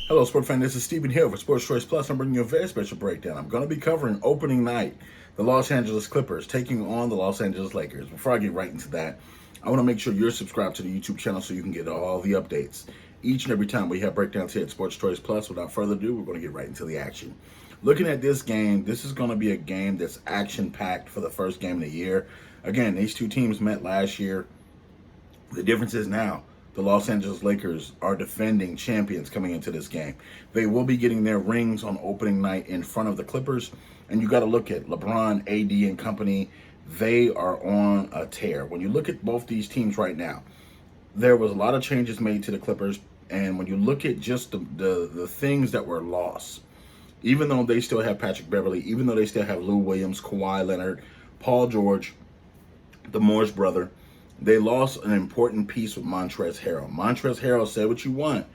Hello, sport fan. This is Stephen Hill for Sports Choice Plus. I'm bringing you a very special breakdown. I'm going to be covering opening night, the Los Angeles Clippers taking on the Los Angeles Lakers. Before I get right into that, I want to make sure you're subscribed to the YouTube channel so you can get all the updates each and every time we have breakdowns here at Sports Choice Plus. Without further ado, we're going to get right into the action. Looking at this game, this is going to be a game that's action-packed for the first game of the year. Again, these two teams met last year. The difference is now the Los Angeles Lakers are defending champions coming into this game. They will be getting their rings on opening night in front of the Clippers. And you got to look at LeBron, AD, and company. They are on a tear. When you look at both these teams right now, there was a lot of changes made to the Clippers. And when you look at just the things that were lost, even though they still have Patrick Beverley, even though they still have Lou Williams, Kawhi Leonard, Paul George, the Morris brother, they lost an important piece with Montrezl Harrell. Montrezl Harrell, say what you want.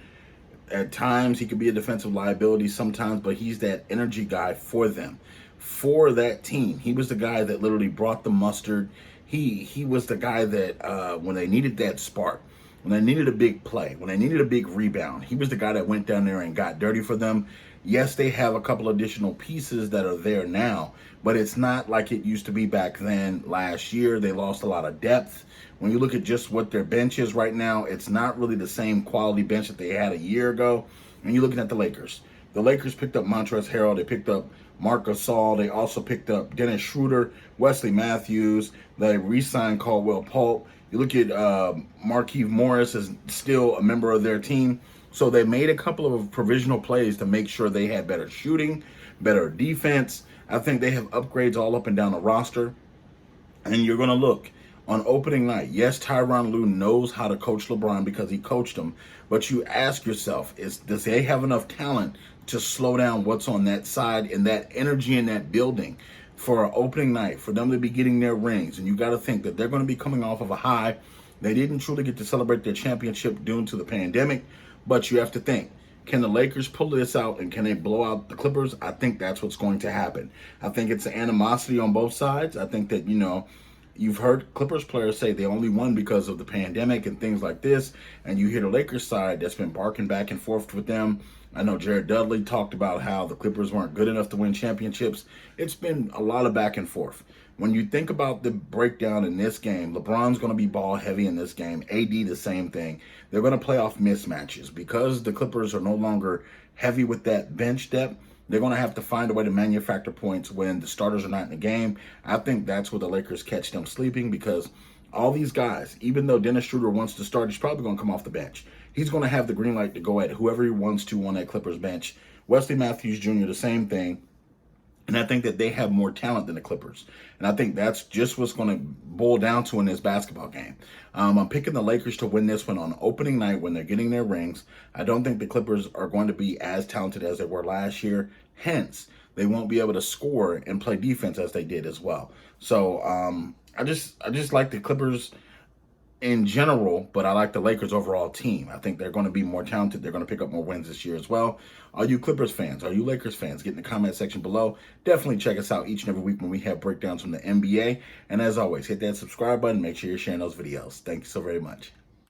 At times, he could be a defensive liability sometimes, but he's that energy guy for them, for that team. He was the guy that literally brought the mustard. He was the guy that when they needed that spark, when they needed a big play, when they needed a big rebound, he was the guy that went down there and got dirty for them. Yes, they have a couple additional pieces that are there now, but it's not like it used to be back then. Last year, they lost a lot of depth. When you look at just what their bench is right now, it's not really the same quality bench that they had a year ago. And you're looking at the Lakers. The Lakers picked up Montrezl Harrell. They picked up Marc Gasol. They also picked up Dennis Schroeder, Wesley Matthews. They re-signed Caldwell Pope. You look at Markieff Morris is still a member of their team. So they made a couple of provisional plays to make sure they had better shooting, better defense. I think they have upgrades all up and down the roster. And you're going to look on opening night. Yes, Tyronn Lue knows how to coach LeBron because he coached him. But you ask yourself, does they have enough talent to slow down what's on that side and that energy in that building for an opening night, for them to be getting their rings? And you got to think that they're going to be coming off of a high. They didn't truly get to celebrate their championship due to the pandemic. But you have to think, can the Lakers pull this out and can they blow out the Clippers? I think that's what's going to happen. I think it's an animosity on both sides. I think that, you've heard Clippers players say they only won because of the pandemic and things like this. And you hear the Lakers side that's been barking back and forth with them. I know Jared Dudley talked about how the Clippers weren't good enough to win championships. It's been a lot of back and forth. When you think about the breakdown in this game, LeBron's going to be ball heavy in this game. AD, the same thing. They're going to play off mismatches. Because the Clippers are no longer heavy with that bench depth, they're going to have to find a way to manufacture points when the starters are not in the game. I think that's where the Lakers catch them sleeping because all these guys, even though Dennis Schroeder wants to start, he's probably going to come off the bench. He's going to have the green light to go at whoever he wants to on that Clippers bench. Wesley Matthews Jr., the same thing. And I think that they have more talent than the Clippers. And I think that's just what's going to boil down to in this basketball game. I'm picking the Lakers to win this one on opening night when they're getting their rings. I don't think the Clippers are going to be as talented as they were last year. Hence, they won't be able to score and play defense as they did as well. So I just like the Clippers in general, but I like the Lakers overall team. I think they're going to be more talented. They're going to pick up more wins this year as well. Are you Clippers fans? Are you Lakers fans? Get in the comment section below. Definitely check us out each and every week when we have breakdowns from the NBA. And as always, hit that subscribe button. Make sure you're sharing those videos. Thank you so very much.